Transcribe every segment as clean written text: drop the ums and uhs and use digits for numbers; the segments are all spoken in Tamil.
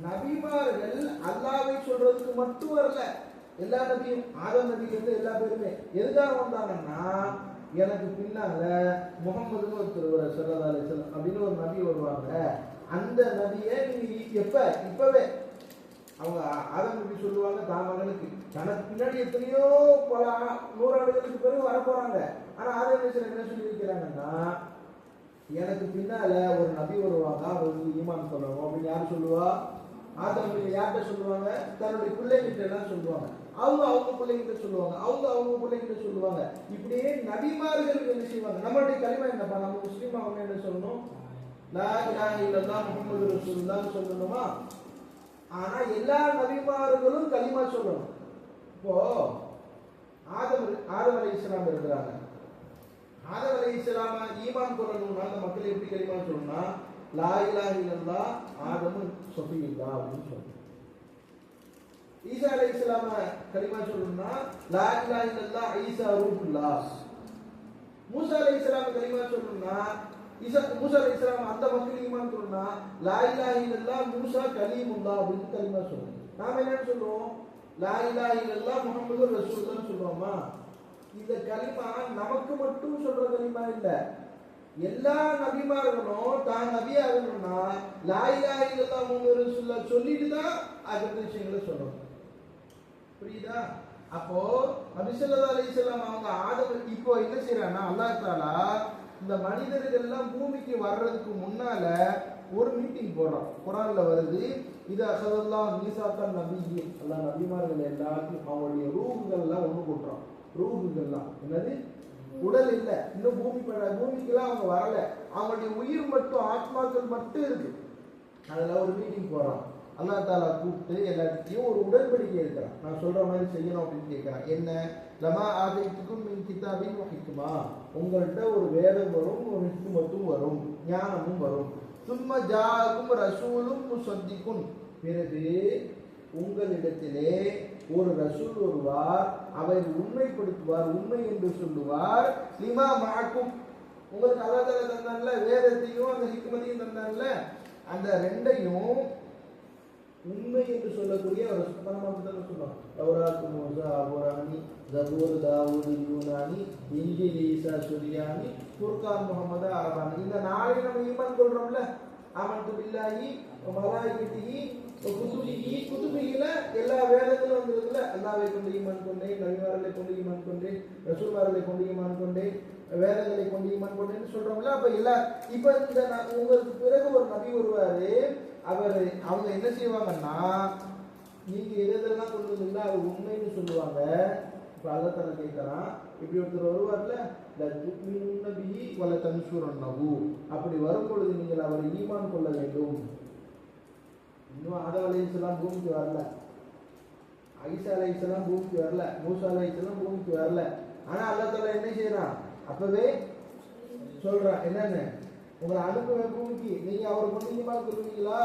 நபிமார்கள் அல்லாஹ்வை சொல்றதுக்கு மட்டும் வரல. எல்லா நபியும் ஆதம் நபிக்கு வந்து எல்லா பேருமே எதுக்காக வந்தாங்கன்னா, எனக்கு பின்னால முகமதுன்னு ஒருத்தர் ஸல்லல்லாஹு அலைஹி வஸல்லம் அப்படின்னு ஒரு நபி வருவாங்க. அந்த நபியை நீங்க இப்பவே அவங்க ஆதம் நபி சொல்லுவாங்க தான் மகனுக்கு, தனக்கு பின்னாடி எத்தனையோ பல நூறாண்டுகளுக்கு பிறகு வரப்போறாங்க. ஆனா ஆதம் நபி என்ன சொல்லி வைக்கிறாங்கன்னா, எனக்கு பின்னால ஒரு நபி வருவாங்க, அவருக்கு ஈமான் சொல்லணும் அப்படின்னு யாரு சொல்லுவா? ஆதம் நபி யார்கிட்ட சொல்லுவாங்க? தன்னுடைய பிள்ளைகிட்ட எல்லாம் சொல்லுவாங்க. அவங்க பிள்ளைகிட்ட சொல்லுவாங்க, அவங்க பிள்ளைகிட்ட சொல்லுவாங்க. இப்படியே நபிமார்கள் என்ன செய்வாங்க? நம்மளுடைய கலிமா என்னப்பா? நம்ம முஸ்லீம் அவங்க என்ன சொல்லணும்? லா இலாஹ இல்லல்லாஹ் முஹம்மது ரசூலுல்லாஹ் சொல்லணுமா? ஆனா எல்லா நபிமார்களும் கலிமா சொல்லணும். இப்போ ஆதம் அலைஹிஸ்ஸலாம் இருக்கிறாங்க. ஆதம் அலைஹிஸ்ஸலாம் ஈமான் கொள்ளணும்னா அந்த மக்கள் எப்படி கலிமா சொல்லணும்னா, லா இலாஹ இல்லல்லாஹ் ஆதமு ஸஃபியுல்லாஹ் அப்படின்னு சொல்லணும். ஈசா அலைஹிஸ்ஸலாம் கலிமா சொல்லணும்னா, லா இலாஹ இல்லல்லாஹ் ஈசா ரூஹுல்லாஹ். மூசா அலைஹிஸ்ஸலாம் கலிமா சொல்லணும்னா, மூசா அலைஹிஸ்ஸலாம் அந்த மக்கள் ஈமான் சொல்லணும்னா, லா இலாஹ இல்லல்லாஹ் மூசா கலீமுல்லாஹ் அப்படின்னு கலிமா சொல்லணும். நாம என்ன சொல்லுவோம்? லா இலாஹ இல்லல்லாஹ் முஹம்மது ரசூலுல்லாஹ் சொல்றோமா? இந்த கலிமா நமக்கு மட்டும் சொல்ற கலிமா இல்ல. எல்லா நபிமார்களும் தான் நபியா இருக்கணும்னா லா இலாஹ இல்லல்லாஹ் முஹம்மது ரசூலுல்லாஹ் சொல்லிட்டு தான் அடுத்த விஷயங்களை சொல்லணும். புரியுதா? அப்போ நபி ஸல்லல்லாஹு அலைஹி வஸல்லம் அவங்க ஆதம் இப்போ என்ன செய்யறாங்கன்னா, அல்லாஹ் தஆலா இந்த மனிதர்கள் எல்லாம் பூமிக்கு வர்றதுக்கு முன்னால ஒரு மீட்டிங் போடுறான். குர்ஆன்ல வருது, இது அஹதல்லாஹ் மீசாக்கன் நபியி, அல்லாஹ் நபிமார்கள் எல்லாத்தையும் அவங்களுடைய ரூஹுகள் எல்லாம் ஒண்ணு கூட்டுறான். ரூஹுகள்லாம் என்னது? உடல் இல்ல, இன்னும் பூமிக்கெல்லாம் அவங்க வரல. அவங்களுடைய உயிர் மட்டும், ஆத்மாக்கள் மட்டும் இருக்கு. அதுல ஒரு மீட்டிங் போறான். அல்லாஹ் தஆலா கூப்பிட்டு எல்லாத்தையும் ஒரு உடன்படிக்கை இருக்கிறான். நான் சொல்ற மாதிரி செய்யணும் அப்படின்னு கேட்கிறான். என்ன? லமா ஆதைத்துக்கும் மின் கிதாபின் வ ஹிக்மா, உங்கள்கிட்ட ஒரு வேதம் வரும், ஒரு ஹிக்மத்தும் வரும், ஞானமும் வரும். சும்ம ஜாஅக்கும் ரசூலும் முஸத்திகுன், பிறகு உங்களிடத்திலே ஒரு ரசூல் வருவார், அவர் உண்மைப்படுத்துவார், உண்மை என்று சொல்லுவார். லிமா மஅக்கும், உங்களுக்கு அல்லாஹ் தஆலா தந்தான்ல வேதத்தையும் அந்த ஹிக்மத்தையும் தந்தான்ல, அந்த ரெண்டையும் உண்மை என்று சொல்லக்கூடிய ஒரு சுத்தமான சொல்லுவாங்க. தௌராத் மூசா அபுரானி, ஜபூர் தாவூத் யூனானி, இன்ஜில் ஈசா சுரியானி, குர்ஆன் முஹம்மது அரபானி. இந்த நாளை நம்ம ஈமான் கொள்றோம்ல, ஆமன்து பில்லாஹி வ மலாயிகத்திஹி வ குதுபிஹில எல்லா வேதங்களும் வந்திருக்குல்ல. அல்லாஹ்வை கொண்டு ஈமான் கொண்டேன், நபிமார்களை கொண்டு ஈமான் கொண்டேன், ரசூல்மார்களை கொண்டு ஈமான் கொண்டேன், வேதங்களை கொண்டு ஈமான் கொண்டேன்னு சொல்றோம்ல. அப்ப எல்லா இப்ப இந்த உங்களுக்கு பிறகு ஒரு நபி வருவாரு. அவங்க என்ன செய்வாங்கன்னா, நீங்க எதெல்லாம் கொண்டு வந்தீங்களோ அவர் உண்மைன்னு சொல்லுவாங்க. இப்ப அல்லாஹ் தஆலா கேட்கறான், இப்படி ஒருத்தர் வருவார்ல, நபி வல தன்சுரன்னஹு, அப்படி வரும் பொழுது நீங்கள் அவரை ஈமான் கொள்ள வேண்டும். இன்னும் ஆதம் அலைஹிஸ்ஸலாம் பூமிக்கு வரல, ஈசா அலைஹிஸ்ஸலாம் பூமிக்கு வரல, மூசா அலைஹிஸ்ஸலாம் பூமிக்கு வரல. ஆனா அல்லாஹ் தஆலா என்ன செய்யறான்? அப்பவே சொல்றான், என்னன்னு? உங்களை அனுப்புவேன் பூமிக்கு, நீங்க அவரை கொண்டு ஈமான் கொள்வீங்களா,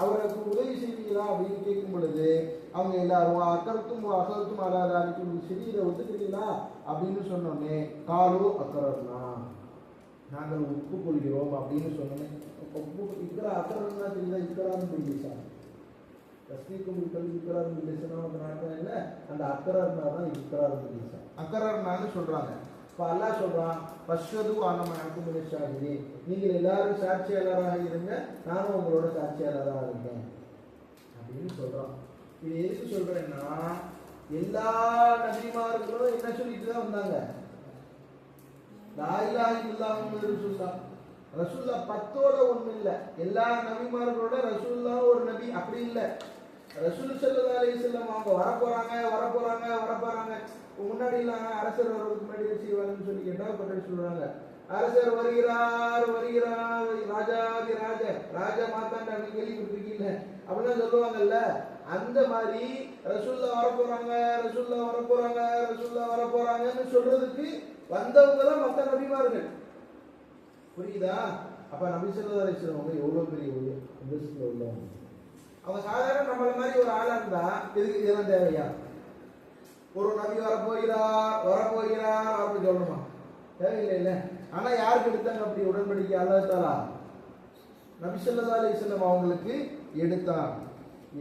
அவருக்கு உதவி செய்வீங்களா அப்படின்னு கேட்கும் பொழுது அவங்க எல்லாரும் அக்கரத்தும் அலாதாரிக்கும் சிறியதை ஒத்துக்கிறீங்களா அப்படின்னு சொன்னோன்னே, காலோ அக்கரர்னா, நாங்கள் ஒப்புக்கொள்கிறோம் அப்படின்னு சொன்னோன்னே, இக்கரா அக்கரர்னா தெரியுதா? இக்கரான்னு தெரியுதா? தஸ்மீக்கும் கல்வி இக்கரான்னு தெரியுதுன்னா இல்லை, அந்த அக்கரர்னா தான் இக்கரான்னு தெரியுதா? அக்கரர்னான்னு சொல்றாங்க. இப்போ அல்லாஹ் சொல்றான், பஷ்வது ஆனமக்கும் ஷாஹிதி, நீங்கள் எல்லாரும் சாட்சியாளராக இருங்க, நானும் உங்களோட சாட்சியாளராக இருக்கேன் அப்படின்னு சொல்றான். இது எதுக்கு சொல்றேன்னா, எல்லா நபிமார்களும் என்ன சொல்லிட்டு தான் வந்தாங்க? லா இலாஹ இல்லல்லாஹ் முஹம்மது ரசூலுல்லாஹ். ரசூலுல்லாஹ் 10ஓட ஒண்ணு இல்ல, எல்லா நபிமார்களோட ரசூலுல்லாஹ் ஒரு நபி அப்படி இல்ல. ரசூல் ஸல்லல்லாஹு அலைஹி வஸல்லம் அவங்க வரப்போறாங்க. முன்னாடி எல்லாம் அரசர் வர்றதுக்கு முன்னாடி என்ன செய்வாங்கன்னு சொல்லி கேட்டா பற்றி சொல்றாங்க, அரசர் வருகிறார், ராஜா மாத்தாண்ட அப்படின்னு கேள்விப்பட்டிருக்கீங்க அப்படின்னா சொல்லுவாங்கல்ல. அந்த மாதிரி ரசூலுல்லாஹ் வரப்போறாங்கன்னு சொல்றதுக்கு வந்தவங்க தான் மற்ற நபிமார்கள். புரியுதா? அப்ப நபி ஸல்லல்லாஹு அலைஹி வஸல்லம் எவ்வளவு பெரிய உள்ளவங்க. அவங்க சாதாரண நம்மள மாதிரி ஒரு ஆளா இருந்தா எதுக்கு இதெல்லாம் தேவையா? ஒரு நபி வரப்போகிறார் அப்படி சொல்லணுமா? தேவையில்லை. ஆனா யாருக்கு எடுத்தாங்க அப்படி உடன்படிக்கை? அல்லாஹ் தஆலா நபி ஸல்லல்லாஹு அலைஹி வஸல்லம் அவங்களுக்கு எடுத்தான்.